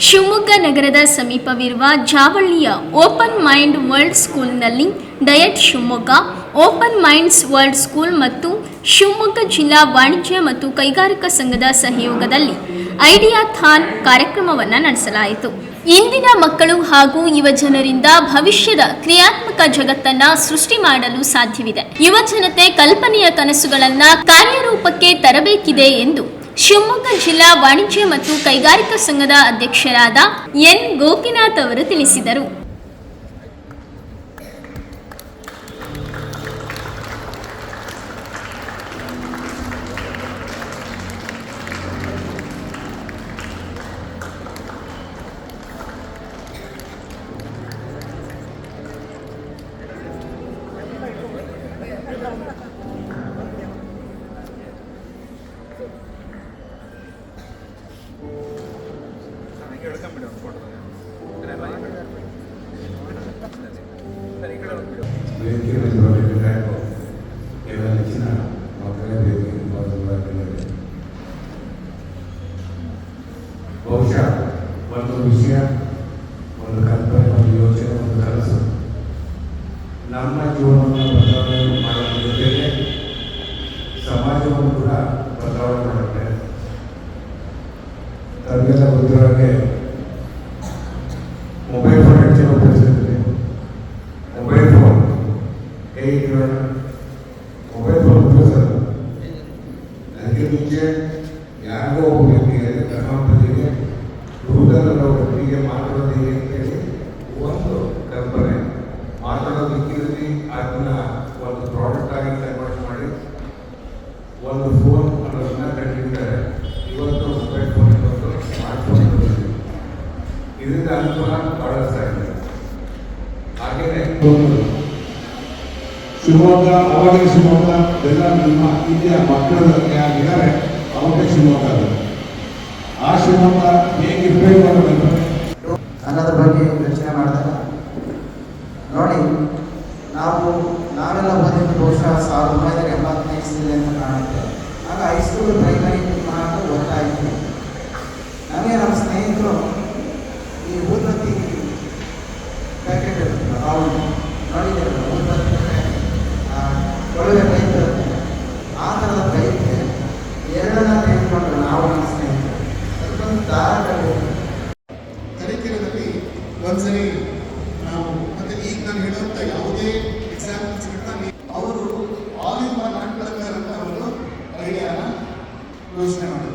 ಶಿವಮೊಗ್ಗ ನಗರದ ಸಮೀಪವಿರುವ ಜಾವಳ್ಳಿಯ open mind world ಸ್ಕೂಲ್ನಲ್ಲಿ diet Shivamogga, open minds world school ಮತ್ತು ಶಿವಮೊಗ್ಗ ಜಿಲ್ಲಾ ವಾಣಿಜ್ಯ ಮತ್ತು ಕೈಗಾರಿಕಾ ಸಂಘದ ಸಹಯೋಗದಲ್ಲಿ ಐಡಿಯಾ ಥಾನ್ ಕಾರ್ಯಕ್ರಮವನ್ನು ನಡೆಸಲಾಯಿತು. ಇಂದಿನ ಮಕ್ಕಳು ಹಾಗೂ ಯುವಜನರಿಂದ ಭವಿಷ್ಯದ ಕ್ರಿಯಾತ್ಮಕ ಜಗತ್ತನ್ನ ಸೃಷ್ಟಿ ಮಾಡಲು ಸಾಧ್ಯವಿದೆ. ಯುವಜನತೆ ಕಲ್ಪನೆಯ ಕನಸುಗಳನ್ನು ಕಾರ್ಯರೂಪಕ್ಕೆ ತರಬೇಕಿದೆ ಎಂದು ಶಿವಮೊಗ್ಗ ಜಿಲ್ಲಾ ವಾಣಿಜ್ಯ ಮತ್ತು ಕೈಗಾರಿಕಾ ಸಂಘದ ಅಧ್ಯಕ್ಷರಾದ ಎನ್ ಗೋಪಿನಾಥ್ ಅವರು ತಿಳಿಸಿದರು. ಬಹುಶಃ ಒಂದು ವಿಷಯ, ಒಂದು ಕಲ್ಪನೆ, ಒಂದು ಯೋಚನೆ, ಒಂದು ಕನಸು ನಮ್ಮ ಜೀವನವನ್ನು ಬದಲಾವಣೆ ಮಾಡೋದ್ರ ಜೊತೆಗೆ ಸಮಾಜವನ್ನು ಕೂಡ ಬದಲಾವಣೆ ಮಾಡುತ್ತೆ. ತಮಗೆಲ್ಲ ಗೊತ್ತಿರೋಗೆ ಮೊಬೈಲ್ ಫೋನ್ ಹೆಚ್ಚಿನ ಉಪಯೋಗಿಸಿರ್ತೀವಿ. ಮೊಬೈಲ್ ಫೋನ್ ಮೊಬೈಲ್ ಫೋನ್ ಉಪಯೋಗಿಸೋದು ಅದಕ್ಕೆ ಮುಂಚೆ ಯಾರಿಗೋ ಒಬ್ಬ ವ್ಯಕ್ತಿಗೆ ಕರ್ನಾಟಕದಲ್ಲಿ ರೂದಲ್ಲಿರೋ ವ್ಯಕ್ತಿಗೆ ಮಾತಾಡೋದು ಹೇಗೆ ಅಂತೇಳಿ ಒಂದು ಕಲ್ಪನೆ, ಮಾತಾಡೋದಕ್ಕಿರಲಿ ಅದನ್ನ ಒಂದು ಪ್ರಾಡಕ್ಟ್ ಆಗಿ ಕನ್ವರ್ಟ್ ಮಾಡಿ ಒಂದು ಫೋನ್ ಅನ್ನೋದನ್ನ ಕಂಡಿದ್ದಾರೆ. ಇವತ್ತು ಮೊಬೈಲ್ ಫೋನ್ ಇವತ್ತು ಸ್ಮಾರ್ಟ್ ಫೋನ್ ಇದರಿಂದ ಅನುಕೂಲ ಬಹಳಷ್ಟಾಗಿದೆ. ಹಾಗೆಯೇ ಶಿವಮೊಗ್ಗ, ಅವಾಗ ಶಿವಮೊಗ್ಗ ಎಲ್ಲ ನಿಮ್ಮ ಇಲ್ಲಿಯ ಮಕ್ಕಳು ಯಾರಿದ್ದಾರೆ ಅವಾಗ ಶಿವಮೊಗ್ಗ ಅದು. ಆ ಶಿವಮೊಗ್ಗ ಹೇಗಿರಬೇಕು ಅನ್ನೋದ್ರ ಬಗ್ಗೆ ಯೋಚನೆ ಮಾಡಿದಾಗ ನೋಡಿ, ನಾವೆಲ್ಲ ಓದಿದ್ದು ಬಹುಶಃ 1985 ಇಸ್ವಿಯಲ್ಲಿ ಅಂತ ಕಾಣುತ್ತೆ. ಆಗ ಹೈಸ್ಕೂಲ್, ಪ್ರೈಮರಿ ಮಾತ್ರ ಓದ್ತಾ ಇದ್ವಿ. ನನಗೆ ನಮ್ಮ ಸ್ನೇಹಿತರು ಈ ಊದ್ಬತ್ತಿ ಪ್ಯಾಕೆಟ್ ಇರುತ್ತೆ, ರೌಂಡ್ ನೋಡಿದ್ದೀರಲ್ಲ, ಊದ್ಬತ್ತಿ ಒಳ್ಳೆ ಬೈಕ್ ಇರುತ್ತೆ. ಆ ಥರದ ಬೈಕ್ಗೆ ಎರಡನ್ನ ತೆಗೆದುಕೊಂಡ್ರು ನಾವು ನಮ್ಮ ಸ್ನೇಹಿತರು. ಅದಕ್ಕೊಂದು ದಾರದಲ್ಲಿ ಕರಿಕ್ಯುಲದಲ್ಲಿ ಒಂದ್ಸರಿ ನಾವು ಮತ್ತೆ ಈಗ ನಾನು ಹೇಳುವಂಥ ಯಾವುದೇ ಎಕ್ಸಾಂಪಲ್ಸ್ಗಳನ್ನ ಅವರು ಆಲ್ ಇನ್ ಒನ್ ಅಂತ ಒಂದು ಐಡಿಯಾನ ಯೋಚನೆ ಮಾಡಿದ್ರು.